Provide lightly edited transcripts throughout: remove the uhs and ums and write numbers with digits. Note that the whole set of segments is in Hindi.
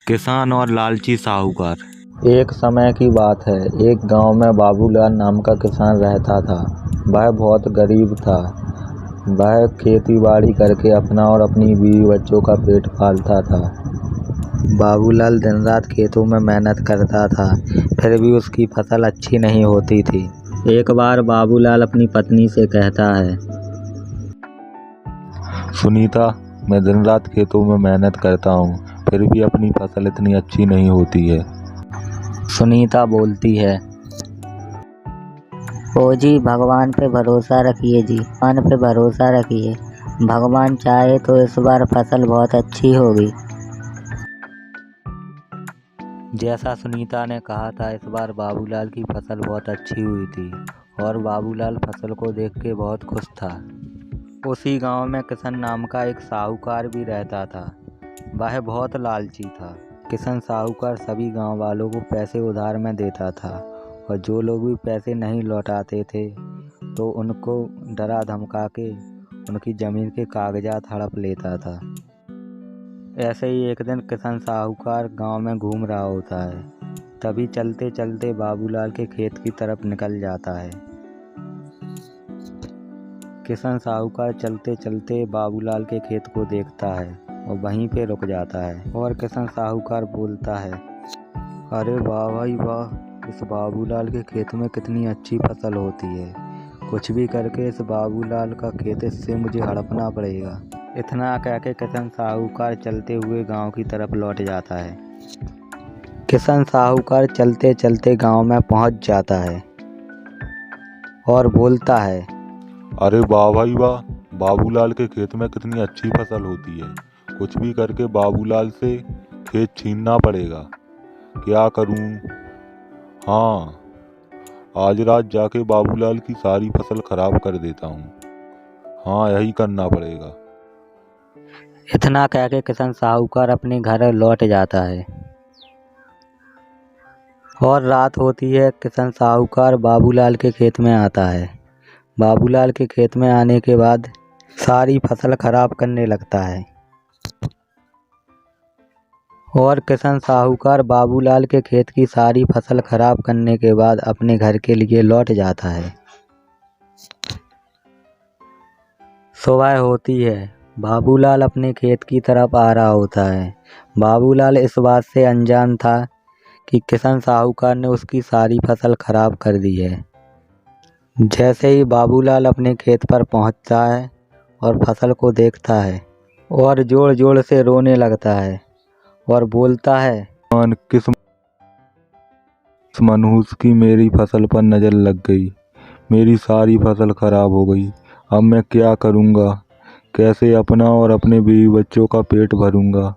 किसान और लालची साहूकार। एक समय की बात है। एक गांव में बाबूलाल नाम का किसान रहता था। वह बहुत गरीब था। वह खेती बाड़ी करके अपना और अपनी बीवी बच्चों का पेट पालता था। बाबूलाल दिन रात खेतों में मेहनत करता था, फिर भी उसकी फसल अच्छी नहीं होती थी। एक बार बाबूलाल अपनी पत्नी से कहता है, सुनीता, मैं दिन रात खेतों में मेहनत करता हूँ, फिर भी अपनी फसल इतनी अच्छी नहीं होती है। सुनीता बोलती है, ओ जी, भगवान पे भरोसा रखिए जी, भगवान पे भरोसा रखिए। भगवान चाहे तो इस बार फसल बहुत अच्छी होगी। जैसा सुनीता ने कहा था, इस बार बाबूलाल की फसल बहुत अच्छी हुई थी और बाबूलाल फसल को देख के बहुत खुश था। उसी गांव में किशन नाम का एक साहूकार भी रहता था। वह बहुत लालची था। किशन साहूकार सभी गांव वालों को पैसे उधार में देता था और जो लोग भी पैसे नहीं लौटाते थे तो उनको डरा धमका के उनकी ज़मीन के कागजात हड़प लेता था। ऐसे ही एक दिन किशन साहूकार गांव में घूम रहा होता है। तभी चलते चलते बाबूलाल के खेत की तरफ निकल जाता है। किशन साहूकार चलते चलते बाबूलाल के खेत को देखता है और वहीं पे रुक जाता है और किशन साहूकार बोलता है, अरे वाह भाई वाह, इस बाबूलाल के खेत में कितनी अच्छी फसल होती है। कुछ भी करके इस बाबूलाल का खेत इससे मुझे हड़पना पड़ेगा। इतना कह के किशन साहूकार चलते हुए गांव की तरफ लौट जाता है। किशन साहूकार चलते चलते गांव में पहुंच जाता है और बोलता है, अरे वाह भाई वाह, बाबूलाल के खेत में कितनी अच्छी फसल होती है। कुछ भी करके बाबूलाल से खेत छीनना पड़ेगा। क्या करूं? हाँ, आज रात जाके बाबूलाल की सारी फसल खराब कर देता हूँ। हाँ, यही करना पड़ेगा। इतना कह के किशन साहूकार अपने घर लौट जाता है और रात होती है। किशन साहूकार बाबूलाल के खेत में आता है। बाबूलाल के खेत में आने के बाद सारी फसल खराब करने लगता है और किशन साहूकार बाबूलाल के खेत की सारी फसल खराब करने के बाद अपने घर के लिए लौट जाता है। सुबह होती है। बाबूलाल अपने खेत की तरफ आ रहा होता है। बाबूलाल इस बात से अनजान था कि किशन साहूकार ने उसकी सारी फसल खराब कर दी है। जैसे ही बाबूलाल अपने खेत पर पहुंचता है और फसल को देखता है और जोर जोर से रोने लगता है और बोलता है, किस मनहूस की मेरी फसल पर नज़र लग गई। मेरी सारी फसल खराब हो गई। अब मैं क्या करूँगा? कैसे अपना और अपने बीवी बच्चों का पेट भरूँगा?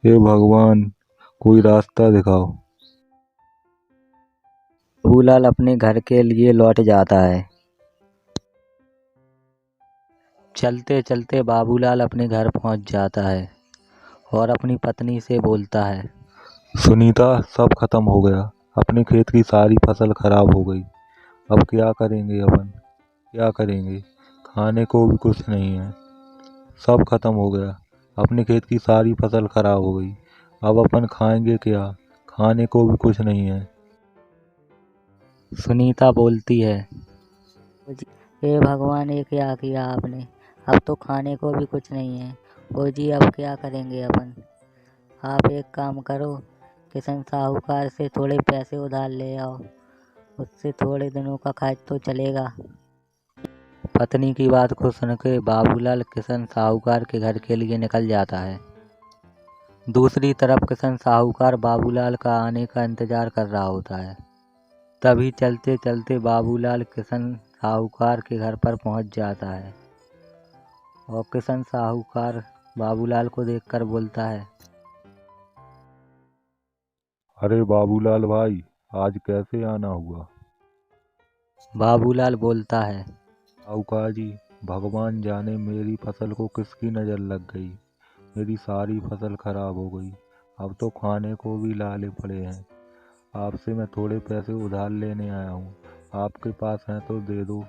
हे भगवान, कोई रास्ता दिखाओ। बाबूलाल अपने घर के लिए लौट जाता है। चलते चलते बाबूलाल अपने घर पहुंच जाता है और अपनी पत्नी से बोलता है, सुनीता, सब खत्म हो गया। अपने खेत की सारी फसल खराब हो गई। अब क्या करेंगे अपन? क्या करेंगे? खाने को भी कुछ नहीं है। सब खत्म हो गया। अपने खेत की सारी फसल खराब हो गई। अब अपन खाएंगे क्या? खाने को भी कुछ नहीं है। सुनीता बोलती है, हे भगवान, ये क्या किया आपने? अब तो खाने को भी कुछ नहीं है। ओ जी, अब क्या करेंगे अपन? आप एक काम करो, किशन साहूकार से थोड़े पैसे उधार ले आओ, उससे थोड़े दिनों का खर्च तो चलेगा। पत्नी की बात को सुनकर बाबूलाल किशन साहूकार के घर के लिए निकल जाता है। दूसरी तरफ किशन साहूकार बाबूलाल का आने का इंतजार कर रहा होता है। तभी चलते चलते बाबूलाल किशन साहूकार के घर पर पहुंच जाता है और किशन साहूकार बाबूलाल को देखकर बोलता है, अरे बाबूलाल भाई, आज कैसे आना हुआ? बाबूलाल बोलता है, साहूकार जी, भगवान जाने मेरी फसल को किसकी नज़र लग गई। मेरी सारी फसल खराब हो गई। अब तो खाने को भी लाले पड़े हैं। आपसे मैं थोड़े पैसे उधार लेने आया हूँ। आपके पास हैं तो दे दो।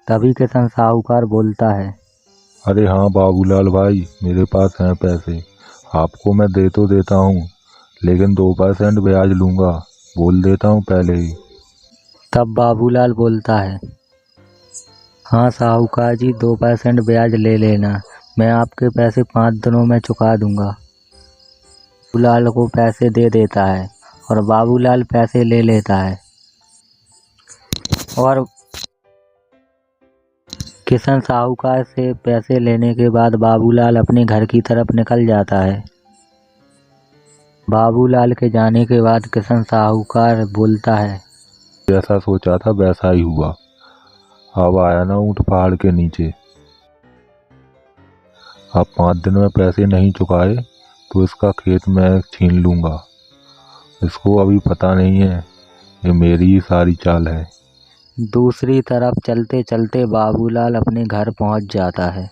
तभी किशन साहूकार बोलता है, अरे हाँ बाबूलाल भाई, मेरे पास हैं पैसे। आपको मैं दे तो देता हूँ, लेकिन 2% ब्याज लूँगा, बोल देता हूँ पहले ही। तब बाबूलाल बोलता है, हाँ साहूकार जी 2% ब्याज ले लेना, मैं आपके पैसे 5 दिनों में चुका दूंगा। बाबूलाल को पैसे दे देता है और बाबूलाल पैसे ले लेता है और किशन साहूकार से पैसे लेने के बाद बाबूलाल अपने घर की तरफ निकल जाता है। बाबूलाल के जाने के बाद किशन साहूकार बोलता है, जैसा सोचा था वैसा ही हुआ। अब आया ना ऊँट पहाड़ के नीचे। अब 5 दिन में पैसे नहीं चुकाए तो इसका खेत मैं छीन लूँगा। इसको अभी पता नहीं है, ये मेरी ही सारी चाल है। दूसरी तरफ चलते चलते बाबूलाल अपने घर पहुंच जाता है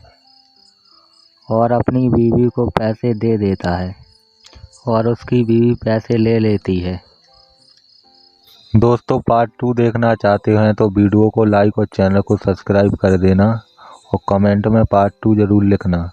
और अपनी बीवी को पैसे दे देता है और उसकी बीवी पैसे ले लेती है। दोस्तों पार्ट 2 देखना चाहते हैं तो वीडियो को लाइक और चैनल को सब्सक्राइब कर देना और कमेंट में पार्ट 2 ज़रूर लिखना।